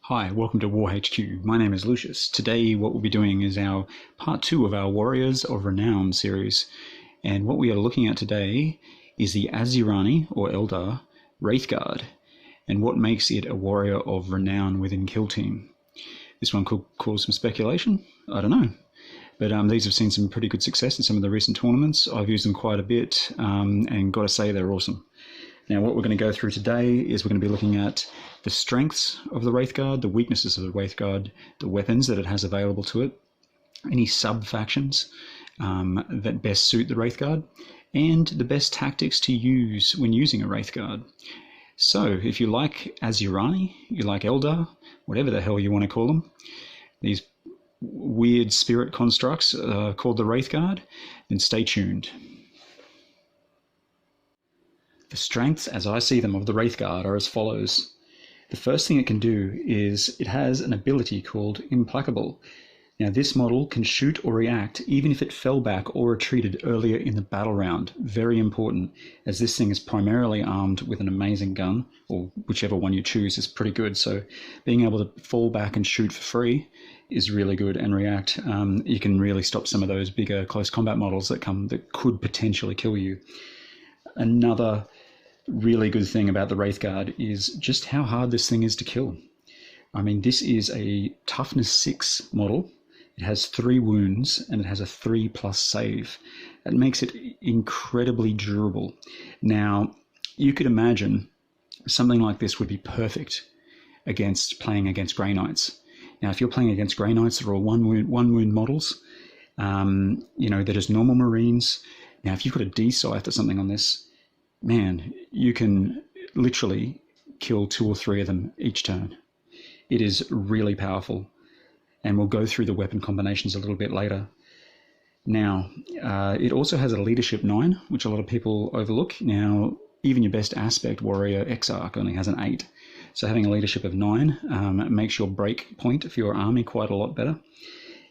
Hi, welcome to WarHQ. My name is Lucius. Today what we'll be doing is our part 2 of our Warriors of Renown series. And what we are looking at today is the Asuryani, or Eldar, Wraithguard, and what makes it a Warrior of Renown within Kill Team. This one could cause some speculation, I don't know. But these have seen some pretty good success in some of the recent tournaments. I've used them quite a bit, and got to say they're awesome. Now what we're going to go through today is we're going to be looking at the strengths of the Wraithguard, the weaknesses of the Wraithguard, the weapons that it has available to it, any sub-factions that best suit the Wraithguard, and the best tactics to use when using a Wraithguard. So if you like Asuryani, you like Eldar, whatever the hell you want to call them, these weird spirit constructs called the Wraithguard, then stay tuned. The strengths, as I see them, of the Wraithguard are as follows. The first thing it can do is it has an ability called Implacable. Now this model can shoot or react even if it fell back or retreated earlier in the battle round. Very important, as this thing is primarily armed with an amazing gun, or whichever one you choose is pretty good. So being able to fall back and shoot for free is really good, and react. You can really stop some of those bigger close combat models that could potentially kill you. Another really good thing about the Wraithguard is just how hard this thing is to kill. I mean, this is a toughness 6 model. It has 3 wounds and it has a 3+ save. That makes it incredibly durable. Now, you could imagine something like this would be perfect playing against Grey Knights. Now, if you're playing against Grey Knights that are all one wound models, they're just normal Marines. Now, if you've got a D-Scythe or something on this, man, you can literally kill 2 or 3 of them each turn. It is really powerful, and we'll go through the weapon combinations a little bit later. Now, it also has a leadership 9, which a lot of people overlook. Now, even your best aspect warrior Exarch only has an 8. So having a leadership of 9 makes your break point for your army quite a lot better.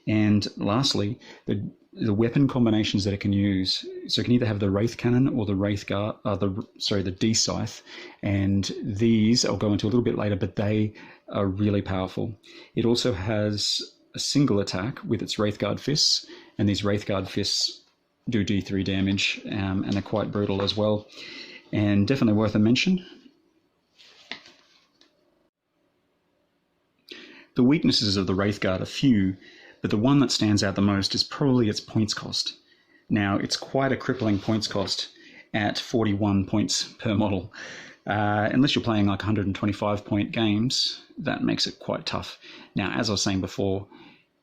And lastly, the weapon combinations that it can use. So it can either have the Wraith Cannon or the Wraithguard, the D-Scythe, and these I'll go into a little bit later, but they are really powerful. It also has a single attack with its Wraithguard Fists, and these Wraithguard Fists do D3 damage, and are quite brutal as well, and definitely worth a mention. The weaknesses of the Wraithguard are few, but the one that stands out the most is probably its points cost. Now, it's quite a crippling points cost at 41 points per model. Unless you're playing like 125 point games, that makes it quite tough. Now, as I was saying before,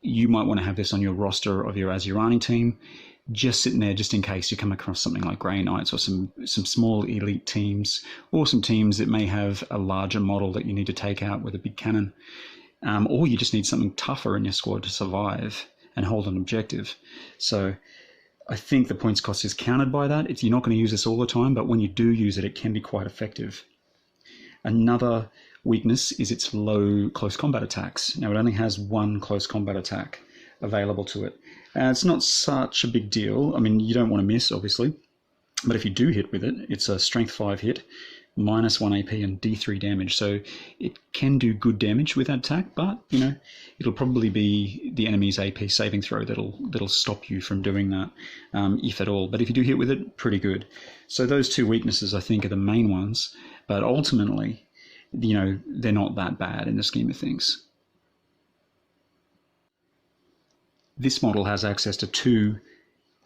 you might want to have this on your roster of your Asuryani team, just sitting there just in case you come across something like Grey Knights or some small elite teams, or some teams that may have a larger model that you need to take out with a big cannon. Or you just need something tougher in your squad to survive and hold an objective. So I think the points cost is countered by that. You're not going to use this all the time, but when you do use it, it can be quite effective. Another weakness is its low close combat attacks. Now, it only has 1 close combat attack available to it. It's not such a big deal. I mean, you don't want to miss, obviously. But if you do hit with it, it's a strength 5 hit, -1 AP and D3 damage. So it can do good damage with that attack, but it'll probably be the enemy's AP saving throw that'll stop you from doing that, if at all. But if you do hit with it, pretty good. So those 2 weaknesses, I think, are the main ones. But ultimately, they're not that bad in the scheme of things. This model has access to 2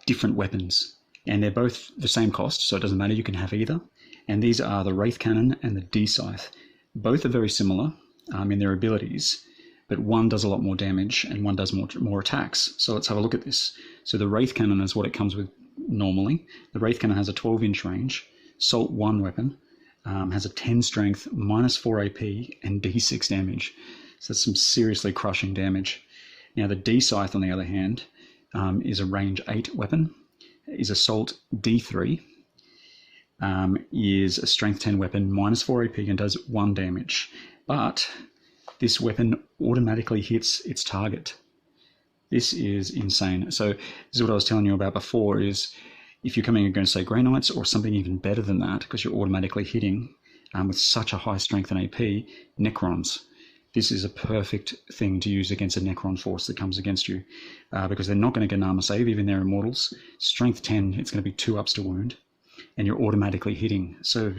different weapons, and they're both the same cost, so it doesn't matter, you can have either. And these are the Wraith Cannon and the D-Scythe. Both are very similar in their abilities, but one does a lot more damage and one does more attacks. So let's have a look at this. So the Wraith Cannon is what it comes with normally. The Wraith Cannon has a 12-inch range, Salt 1 weapon, has a 10 strength, -4 AP, and D6 damage. So that's some seriously crushing damage. Now the D-Scythe, on the other hand, is a range 8 weapon, is Assault D3, is a strength 10 weapon, -4 AP, and does 1 damage. But this weapon automatically hits its target. This is insane. So this is what I was telling you about before, is if you're coming against, say, Grey Knights or something even better than that, because you're automatically hitting with such a high strength and AP, Necrons. this is a perfect thing to use against a Necron force that comes against you, because they're not going to get an armor save, even they're immortals. Strength 10, it's going to be 2 ups to wound, and you're automatically hitting. So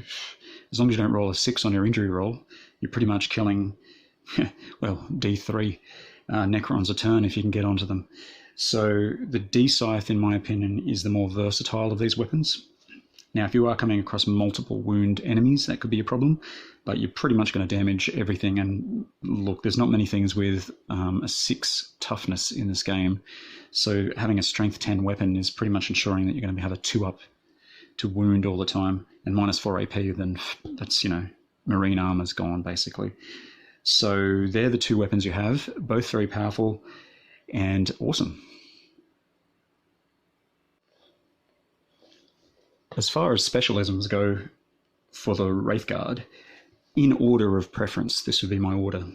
as long as you don't roll a 6 on your injury roll, you're pretty much killing, well, D3 Necrons a turn if you can get onto them. So the D-Scythe, in my opinion, is the more versatile of these weapons. Now, if you are coming across multiple wound enemies, that could be a problem, but you're pretty much going to damage everything. And look, there's not many things with a 6 toughness in this game, so having a strength 10 weapon is pretty much ensuring that you're going to have a 2 up to wound all the time, and minus 4 AP, then that's, marine armor's gone, basically. So they're the 2 weapons you have, both very powerful and awesome. As far as specialisms go for the Wraithguard, in order of preference, this would be my order.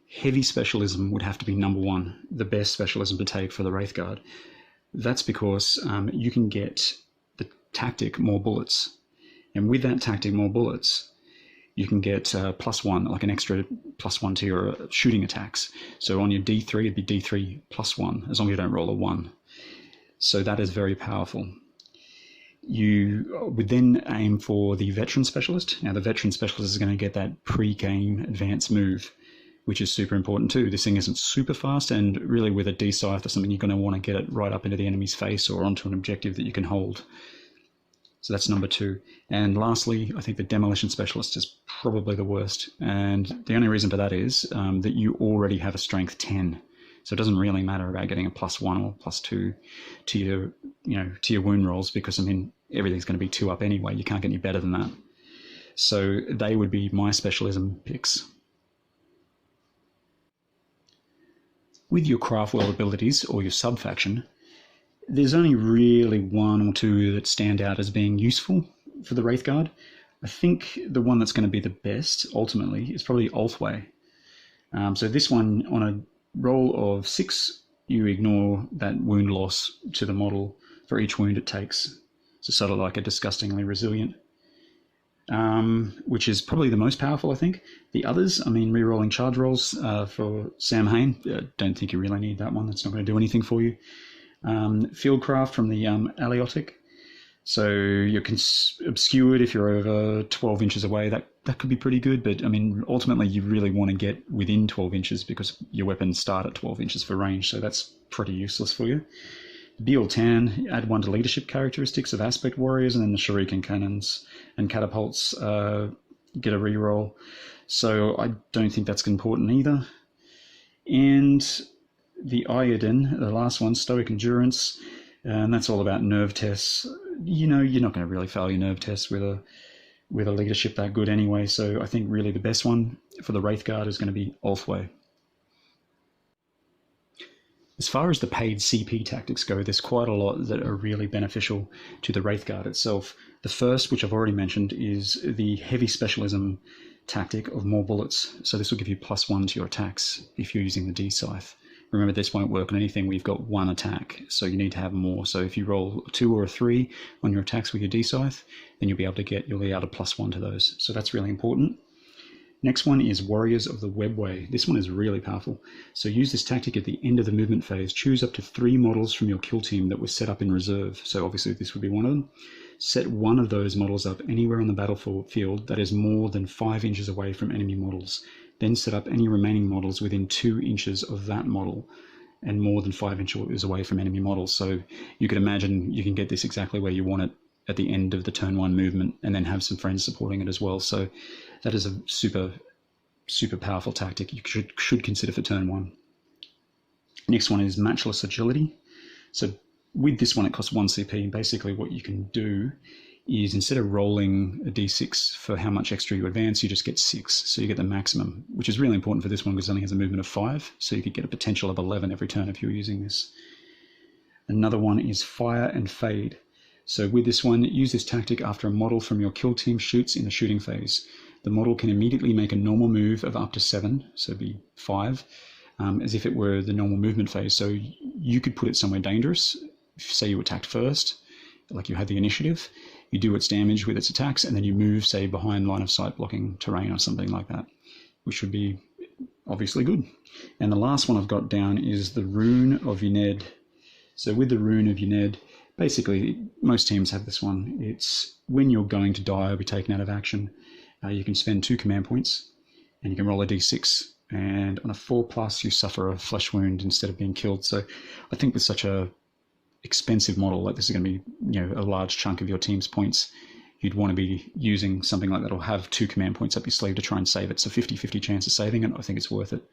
Heavy specialism would have to be number 1, the best specialism to take for the Wraithguard. That's because you can get the tactic more bullets. And with that tactic more bullets, you can get +1, like an extra +1 to your shooting attacks. So on your D3, it'd be D3 +1, as long as you don't roll a 1. So that is very powerful. You would then aim for the Veteran Specialist. Now, the Veteran Specialist is going to get that pre-game advanced move, which is super important too. This thing isn't super fast, and really with a D-Scythe or something, you're going to want to get it right up into the enemy's face or onto an objective that you can hold. So that's number 2. And lastly, I think the Demolition Specialist is probably the worst. And the only reason for that is that you already have a strength 10. So it doesn't really matter about getting a +1 or +2 to your wound rolls, because everything's going to be 2 up anyway. You can't get any better than that. So they would be my specialism picks. With your craft world abilities or your sub-faction, there's only really 1 or 2 that stand out as being useful for the Wraithguard. I think the one that's going to be the best, ultimately, is probably Ulthway. So this one, on a roll of 6, you ignore that wound loss to the model for each wound it takes. So sort of like a disgustingly resilient, which is probably the most powerful, I think. The others, re-rolling charge rolls for Sam Hain, don't think you really need that one. That's not going to do anything for you. Fieldcraft from the Aliotic. So you're obscured if you're over 12 inches away. That could be pretty good, but ultimately you really want to get within 12 inches because your weapons start at 12 inches for range, so that's pretty useless for you. Beal Tan, add 1 to leadership characteristics of Aspect Warriors, and then the Shuriken Cannons and Catapults get a reroll. So I don't think that's important either. And the Iodin, the last one, Stoic Endurance, and that's all about nerve tests. You're not going to really fail your nerve tests with a leadership that good anyway, so I think really the best one for the Wraithguard is going to be Ulthway. As far as the paid CP tactics go, there's quite a lot that are really beneficial to the Wraithguard itself. The first, which I've already mentioned, is the heavy specialism tactic of more bullets. So this will give you +1 to your attacks if you're using the D-Scythe. Remember, this won't work on anything where you've got 1 attack, so you need to have more. So if you roll a 2 or a 3 on your attacks with your D-Scythe, then you'll be able to +1 to those. So that's really important. Next one is Warriors of the Webway. This one is really powerful. So use this tactic at the end of the movement phase. Choose up to 3 models from your kill team that were set up in reserve. So obviously this would be one of them. Set 1 of those models up anywhere on the battlefield that is more than 5 inches away from enemy models. Then set up any remaining models within 2 inches of that model and more than 5 inches away from enemy models. So you could imagine you can get this exactly where you want it at the end of the turn 1 movement, and then have some friends supporting it as well. So that is a super, super powerful tactic you should consider for turn 1. Next one is Matchless Agility. So with this one, it costs 1 CP. Basically what you can do is, instead of rolling a d6 for how much extra you advance, you just get 6. So you get the maximum, which is really important for this one because it only has a movement of 5. So you could get a potential of 11 every turn if you're using this. Another one is Fire and Fade. So with this one, use this tactic after a model from your kill team shoots in the shooting phase. The model can immediately make a normal move of up to 7, so it'd be 5, as if it were the normal movement phase. So you could put it somewhere dangerous. Say you attacked first, like you had the initiative, you do its damage with its attacks, and then you move, say, behind line of sight blocking terrain or something like that, which would be obviously good. And the last one I've got down is the Rune of Uned. So with the Rune of Uned, basically most teams have this one. It's when you're going to die or be taken out of action, you can spend 2 command points and you can roll a d6. And on a 4+, you suffer a flesh wound instead of being killed. So I think with such a expensive model like this is going to be, a large chunk of your team's points, you'd want to be using something like that or have 2 command points up your sleeve to try and save it. It's a 50-50 chance of saving it. I think it's worth it.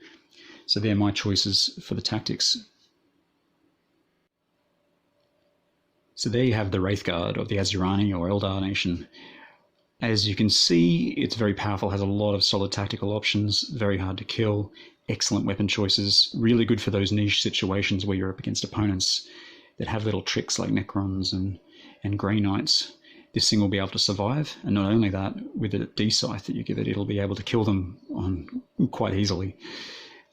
So they're my choices for the tactics. So there you have the Wraithguard of the Asuryani or Eldar Nation. As you can see, it's very powerful, has a lot of solid tactical options, very hard to kill, excellent weapon choices, really good for those niche situations where you're up against opponents that have little tricks like Necrons and Grey Knights. This thing will be able to survive, and not only that, with the D-Scythe that you give it, it'll be able to kill them quite easily.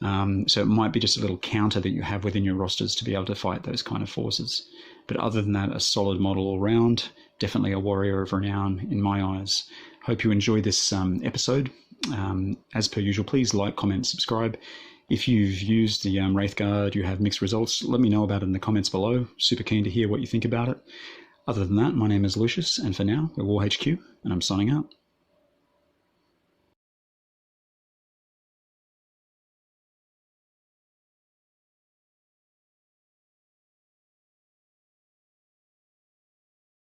So it might be just a little counter that you have within your rosters to be able to fight those kind of forces. But other than that, a solid model all round, definitely a warrior of renown in my eyes. Hope you enjoyed this episode. As per usual, please like, comment, subscribe. If you've used the Wraithguard, you have mixed results, let me know about it in the comments below. Super keen to hear what you think about it. Other than that, my name is Lucius, and for now, we're WarHQ, and I'm signing out.